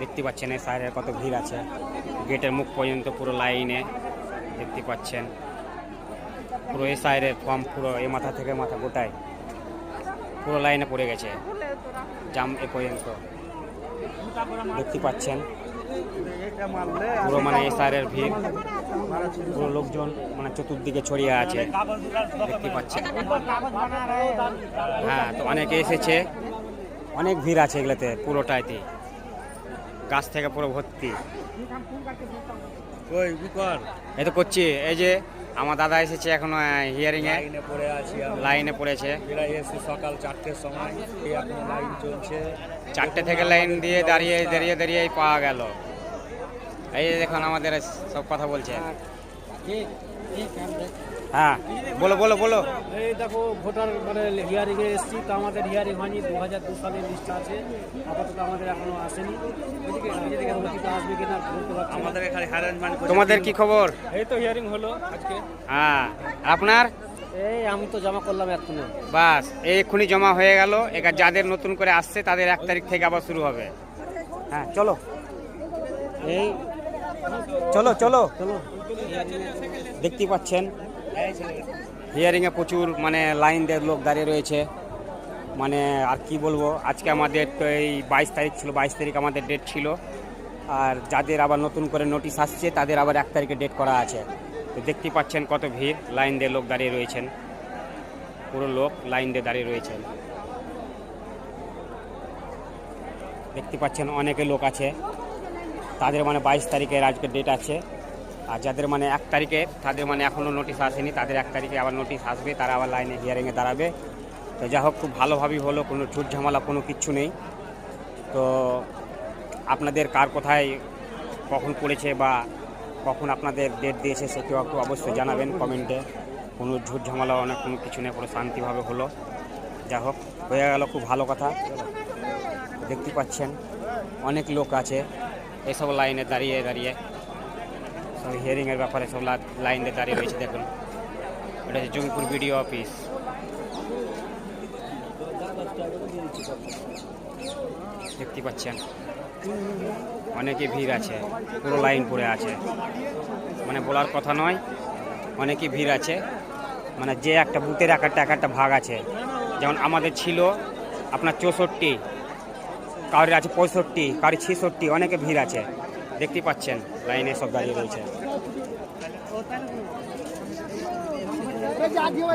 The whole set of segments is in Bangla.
দেখতে পাচ্ছেন এই সাইডের কত ভিড় আছে, গেটের মুখ পর্যন্ত পুরো লাইনে দেখতে পাচ্ছেন। পুরো এই সাইডের ফর্ম পুরো এই মাথা থেকে মাথা গোটায় পুরো লাইনে পড়ে গেছে, জাম এ পর্যন্ত দেখতে পাচ্ছেন। পুরো মানে এই সাইডের ভিড়, পুরো লোকজন মানে চতুর্দিকে ছড়িয়ে আছে দেখতে পাচ্ছেন। হ্যাঁ, তো অনেকে এসেছে, অনেক ভিড় আছে এগুলোতে, পুরোটাইতে গাছ থেকে পুরো ভর্তি। এই তো করছি, এই যে আমার দাদা এসেছে এখনো হিয়ারিং এ লাইনে পড়েছে। সকাল 4টের সময় এখন লাইন চলছে, 4টে থেকে লাইন দিয়ে দাঁড়িয়ে দাঁড়িয়ে দাঁড়িয়ে পাওয়া গেল। এই যে দেখুন আমাদের সব কথা বলছে। হ্যাঁ, বলো বলো বলো। এই দেখো ভোটার মানে হিয়ারিং এ এসেছি, তো আমাদের হিয়ারিং হয়নি। 2002 সালের লিস্ট আছে, আপাতত আমাদের এখনো আসেনি। আসবে কিনা বলতে পারছি। আমাদের এখানে হ্যারাসমেন্ট। তোমাদের কি খবর? এই তো হিয়ারিং হলো আজকে। হ্যাঁ, আপনার? এই আমি তো জমা করলাম এক্ষুনি। বাস এক্ষুনি জমা হয়ে গেল। এবার যাদের নতুন করে আসছে তাদের 1 তারিখ থেকে আবার শুরু হবে। হ্যাঁ চলো, এই চলো চলো চলো। দেখতে পাচ্ছেন হিয়ারিংয়ে প্রচুর মানে লাইন দিয়ে লোক দাঁড়িয়ে রয়েছে। মানে আর কি বলবো, আজকে আমাদের তো এই 22 তারিখ ছিল, 22 তারিখ আমাদের ডেট ছিল। আর যাদের আবার নতুন করে নোটিশ আসছে তাদের আবার 1 তারিখে ডেট করা আছে। তো দেখতে পাচ্ছেন কত ভিড়, লাইন দিয়ে লোক দাঁড়িয়ে রয়েছেন, পুরো লোক লাইন দিয়ে দাঁড়িয়ে রয়েছেন। দেখতে পাচ্ছেন অনেকে লোক আছে, তাদের মানে 22 তারিখের আজকে ডেট আছে। আর যাদের মানে 1 তারিখে, তাদের মানে এখনও নোটিশ আসেনি, তাদের 1 তারিখে আবার নোটিশ আসবে, তারা আবার লাইনে হিয়ারিংয়ে দাঁড়াবে। তো যা হোক, খুব ভালোভাবেই হলো, কোনো ঝুট ঝামেলা কোনো কিচ্ছু নেই। তো আপনাদের কার কোথায় কখন পড়েছে বা কখন আপনাদের ডেট দিয়েছে সেটিও একটু অবশ্যই জানাবেন কমেন্টে। কোনো ঝুট ঝামেলা অনেক কোনো কিছু নেই, পুরো শান্তিভাবে হলো। যা হোক, হয়ে গেল, খুব ভালো কথা। দেখতে পাচ্ছেন অনেক লোক আছে এসব লাইনে দাঁড়িয়ে দাঁড়িয়ে, সব হিয়ারিংয়ের ব্যাপারে সব লাইনে দাঁড়িয়ে রয়েছে। দেখুন, এটা হচ্ছে জঙ্গিপুর বিডিও অফিস। দেখতে পাচ্ছেন অনেকে ভিড় আছে, পুরো লাইন পড়ে আছে, মানে বলার কথা নয়, অনেকই ভিড় আছে। মানে যে একটা বুথের এক একটা ভাগ আছে, যেমন আমাদের ছিল আপনার 64, কারোর আছে 65, কারোর 66, অনেকে ভিড় আছে। দেখতে পাচ্ছেন লাইনে সব দাঁড়িয়ে রয়েছে।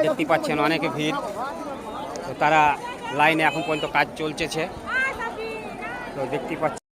দেখতে পাচ্ছেন অনেকে ভিড়, তো তারা লাইনে এখন পর্যন্ত কাজ চলছে। তো দেখতে পাচ্ছেন।